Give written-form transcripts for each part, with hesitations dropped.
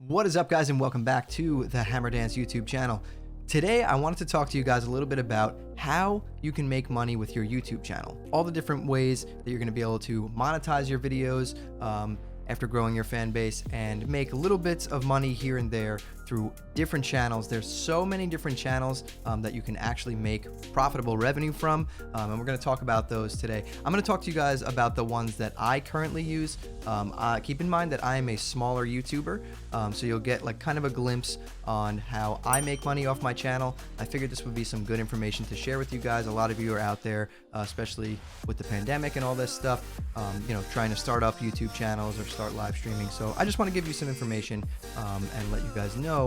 What is up, guys, and welcome back to the Hammer Dance YouTube channel. Today I wanted to talk to you guys a little bit about how you can make money with your YouTube channel, all the different ways that you're going to be able to monetize your videos after growing your fan base and make little bits of money here and there through different channels. There's so many different channels that you can actually make profitable revenue from, and we're going to talk about those today. I'm going to talk to you guys about the ones that I currently use. Keep in mind that I am a smaller YouTuber, so you'll get like kind of a glimpse on how I make money off my channel. I figured this would be some good information to share with you guys. A lot of you are out there, especially with the pandemic and all this stuff, trying to start up YouTube channels or start live streaming. So I just want to give you some information and let you guys know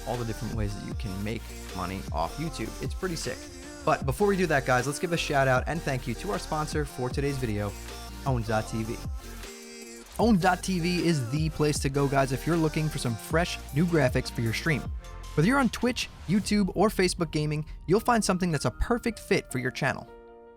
all the different ways that you can make money off YouTube. It's pretty sick. But before we do that, guys, let's give a shout out and thank you to our sponsor for today's video, Own.tv. Own.tv is the place to go, guys, if you're looking for some fresh new graphics for your stream. Whether you're on Twitch, YouTube, or Facebook gaming, you'll find something that's a perfect fit for your channel.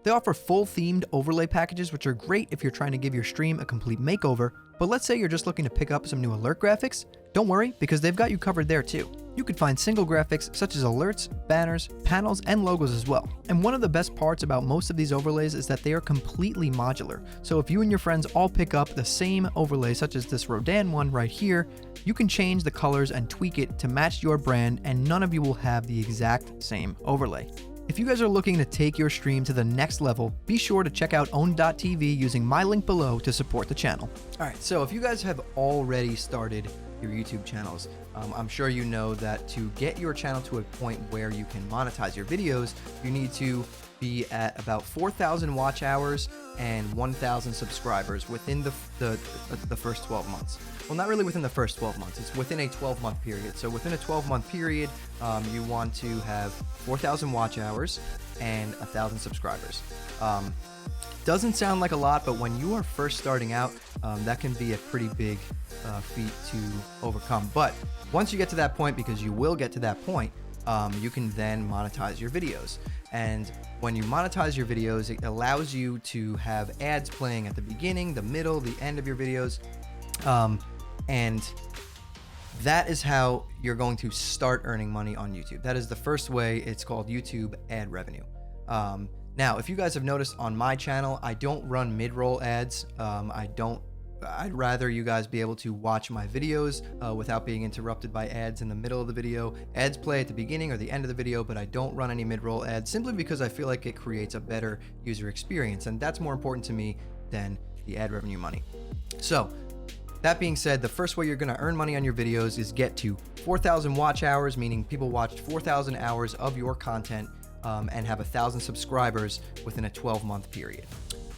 They offer full themed overlay packages, which are great if you're trying to give your stream a complete makeover, but let's say you're just looking to pick up some new alert graphics. Don't worry, because they've got you covered there too. You can find single graphics such as alerts, banners, panels, and logos as well. And one of the best parts about most of these overlays is that they are completely modular. So if you and your friends all pick up the same overlay, such as this Rodan one right here, you can change the colors and tweak it to match your brand, and none of you will have the exact same overlay. If you guys are looking to take your stream to the next level, be sure to check out Own.tv using my link below to support the channel. Alright, so if you guys have already started your YouTube channels, I'm sure you know that to get your channel to a point where you can monetize your videos, you need to be at about 4,000 watch hours and 1,000 subscribers within the first 12 months. Well, not really within the first 12 months. It's within a 12-month period. So within a 12-month period, you want to have 4,000 watch hours and 1,000 subscribers. Doesn't sound like a lot, but when you are first starting out, that can be a pretty big feat to overcome. But once you get to that point, because you will get to that point, you can then monetize your videos. And when you monetize your videos, it allows you to have ads playing at the beginning, the middle, the end of your videos. And that is how you're going to start earning money on YouTube. That is the first way. It's called YouTube ad revenue. Now, if you guys have noticed on my channel, I don't run mid-roll ads. I'd rather you guys be able to watch my videos without being interrupted by ads in the middle of the video. Ads play at the beginning or the end of the video, but I don't run any mid-roll ads simply because I feel like it creates a better user experience, and that's more important to me than the ad revenue money. So, that being said, the first way you're going to earn money on your videos is get to 4,000 watch hours, meaning people watched 4,000 hours of your content, and have 1,000 subscribers within a 12-month period.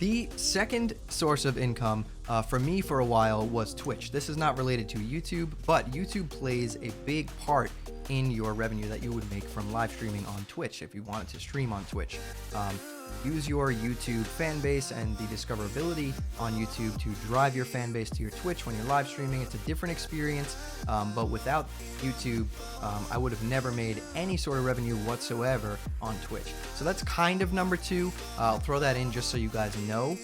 The second source of income for me for a while was Twitch. This is not related to YouTube, but YouTube plays a big part in your revenue that you would make from live streaming on Twitch if you wanted to stream on Twitch. Use your YouTube fan base and the discoverability on YouTube to drive your fan base to your Twitch when you're live streaming. It's a different experience, but without YouTube, I would have never made any sort of revenue whatsoever on Twitch. So that's kind of number two. I'll throw that in just so you guys know,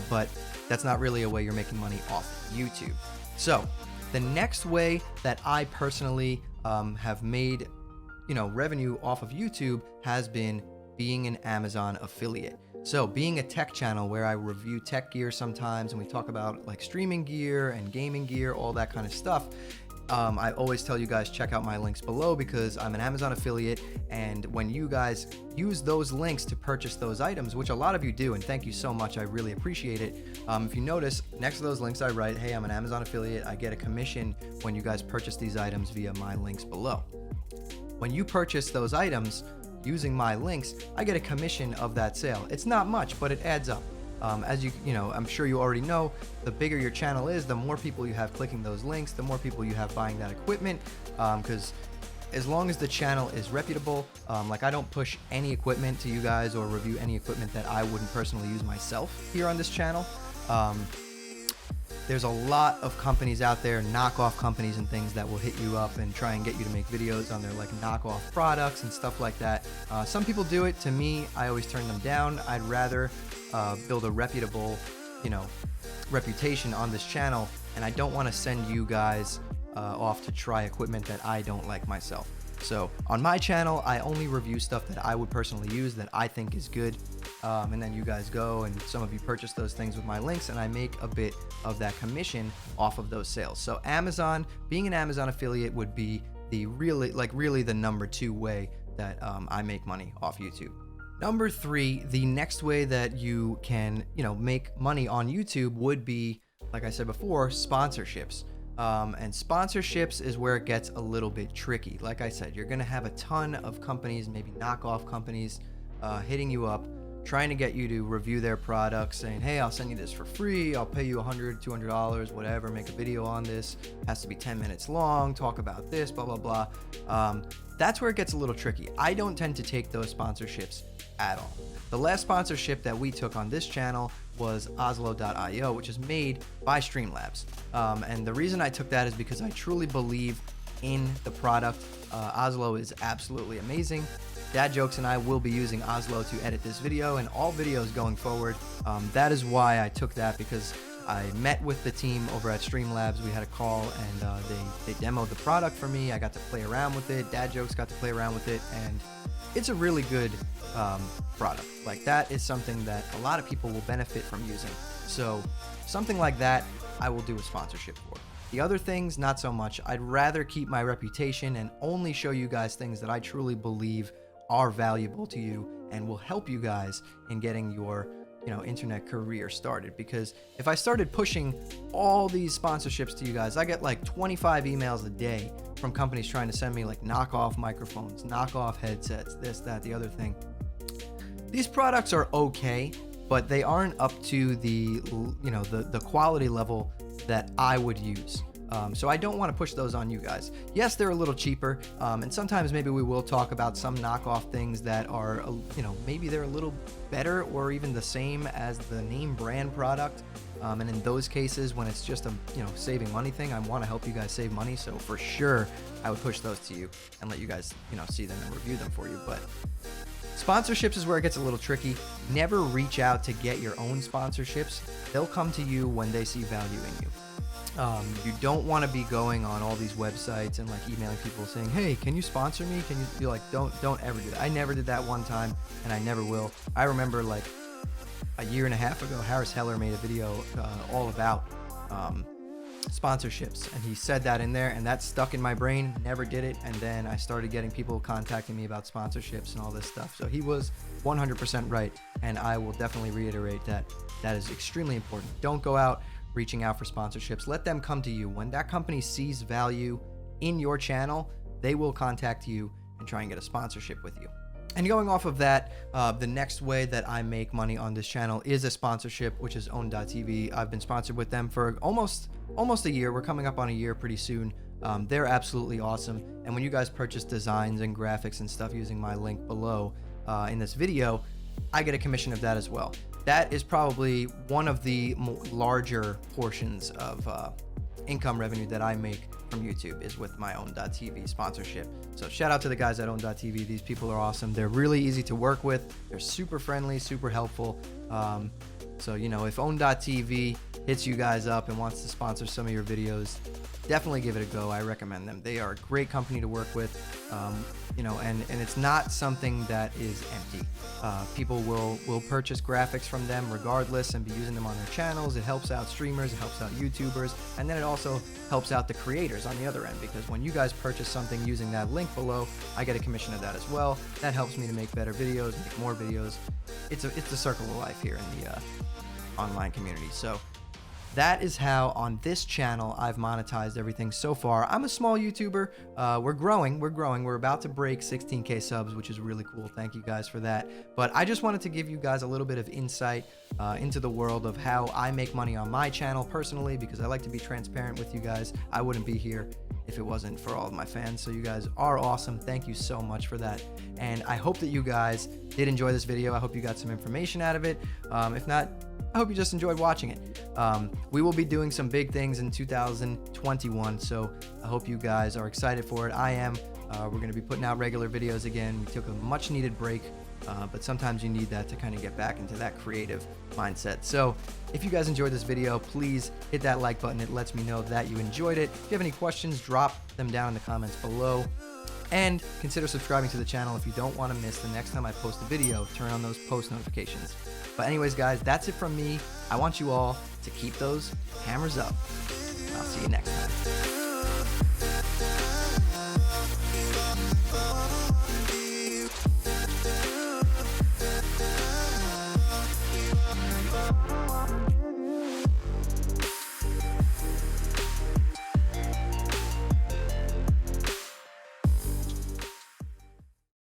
but that's not really a way you're making money off YouTube. So the next way that I personally have made revenue off of YouTube has been being an Amazon affiliate. So being a tech channel where I review tech gear sometimes, and we talk about like streaming gear and gaming gear, all that kind of stuff. I always tell you guys, check out my links below because I'm an Amazon affiliate, and when you guys use those links to purchase those items, which a lot of you do, and thank you so much, I really appreciate it. If you notice, next to those links I write, hey, I'm an Amazon affiliate. I get a commission when you guys purchase these items via my links below. When you purchase those items using my links, I get a commission of that sale. It's not much, but it adds up. As I'm sure you already know, the bigger your channel is, the more people you have clicking those links, the more people you have buying that equipment, because as long as the channel is reputable, like I don't push any equipment to you guys or review any equipment that I wouldn't personally use myself here on this channel. There's a lot of companies out there, knockoff companies and things that will hit you up and try and get you to make videos on their like knockoff products and stuff like that. Some people do it. To me, I always turn them down. I'd rather build a reputable, reputation on this channel, and I don't want to send you guys off to try equipment that I don't like myself. So on my channel, I only review stuff that I would personally use that I think is good. And then you guys go and some of you purchase those things with my links, and I make a bit of that commission off of those sales. So Amazon, being an Amazon affiliate would be the really the number 2 way that I make money off YouTube. Number 3, the next way that you can, make money on YouTube would be, like I said before, sponsorships. And sponsorships is where it gets a little bit tricky. Like I said, you're going to have a ton of companies, maybe knockoff companies, hitting you up, trying to get you to review their products, saying, hey, I'll send you this for free. I'll pay you $100, $200, whatever, make a video on this. It has to be 10 minutes long, talk about this, blah, blah, blah. That's where it gets a little tricky. I don't tend to take those sponsorships at all. The last sponsorship that we took on this channel was Oslo.io, which is made by Streamlabs. And the reason I took that is because I truly believe in the product. Oslo is absolutely amazing. Dad Jokes and I will be using Oslo to edit this video and all videos going forward. That is why I took that, because I met with the team over at Streamlabs. We had a call and they demoed the product for me. I got to play around with it. Dad Jokes got to play around with it, and it's a really good product. Like, that is something that a lot of people will benefit from using. So something like that, I will do a sponsorship for. The other things, not so much. I'd rather keep my reputation and only show you guys things that I truly believe are valuable to you and will help you guys in getting your internet career started. Because if I started pushing all these sponsorships to you guys, I get like 25 emails a day from companies trying to send me like knockoff microphones, knockoff headsets, this, that, the other thing. These products are okay, but they aren't up to the quality level that I would use. So I don't want to push those on you guys. Yes, they're a little cheaper, and sometimes maybe we will talk about some knockoff things that are, maybe they're a little better or even the same as the name brand product. And in those cases, when it's just a saving money thing, I want to help you guys save money. So for sure, I would push those to you and let you guys see them and review them for you. But sponsorships is where it gets a little tricky. Never reach out to get your own sponsorships. They'll come to you when they see value in you. You don't want to be going on all these websites and like emailing people saying, hey, can you sponsor me? Can you be like, don't ever do that. I never did that one time, and I never will. I remember like a year and a half ago, Harris Heller made a video all about sponsorships, and he said that in there, and that stuck in my brain. Never did it. And then I started getting people contacting me about sponsorships and all this stuff. So he was 100% right, and I will definitely reiterate that is extremely important. Don't go out reaching out for sponsorships. Let them come to you. When that company sees value in your channel, they will contact you and try and get a sponsorship with you. And going off of that, the next way that I make money on this channel is a sponsorship, which is Own.tv. I've been sponsored with them for almost a year. We're coming up on a year pretty soon. They're absolutely awesome. And when you guys purchase designs and graphics and stuff using my link below in this video, I get a commission of that as well. That is probably one of the larger portions of income revenue that I make from YouTube is with my Own.tv sponsorship. So shout out to the guys at Own.tv. These people are awesome. They're really easy to work with. They're super friendly, super helpful. So, if Own.tv hits you guys up and wants to sponsor some of your videos, definitely give it a go. I recommend them. They are a great company to work with, and it's not something that is empty. People will purchase graphics from them regardless and be using them on their channels. It helps out streamers, it helps out YouTubers, and then it also helps out the creators on the other end, because when you guys purchase something using that link below, I get a commission of that as well. That helps me to make better videos, make more videos. It's a circle of life here in the online community. So that is how on this channel I've monetized everything so far. I'm a small YouTuber. We're growing. We're about to break 16K subs, which is really cool. Thank you guys for that. But I just wanted to give you guys a little bit of insight into the world of how I make money on my channel personally, because I like to be transparent with you guys. I wouldn't be here if it wasn't for all of my fans. So you guys are awesome. Thank you so much for that. And I hope that you guys did enjoy this video. I hope you got some information out of it. If not, I hope you just enjoyed watching it. We will be doing some big things in 2021, so I hope you guys are excited for it. I am. We're going to be putting out regular videos again. We took a much needed break, but sometimes you need that to kind of get back into that creative mindset. So if you guys enjoyed this video, please hit that like button. It lets me know that you enjoyed it. If you have any questions, drop them down in the comments below. And consider subscribing to the channel if you don't want to miss the next time I post a video. Turn on those post notifications. But anyways, guys, that's it from me. I want you all to keep those hammers up. I'll see you next time.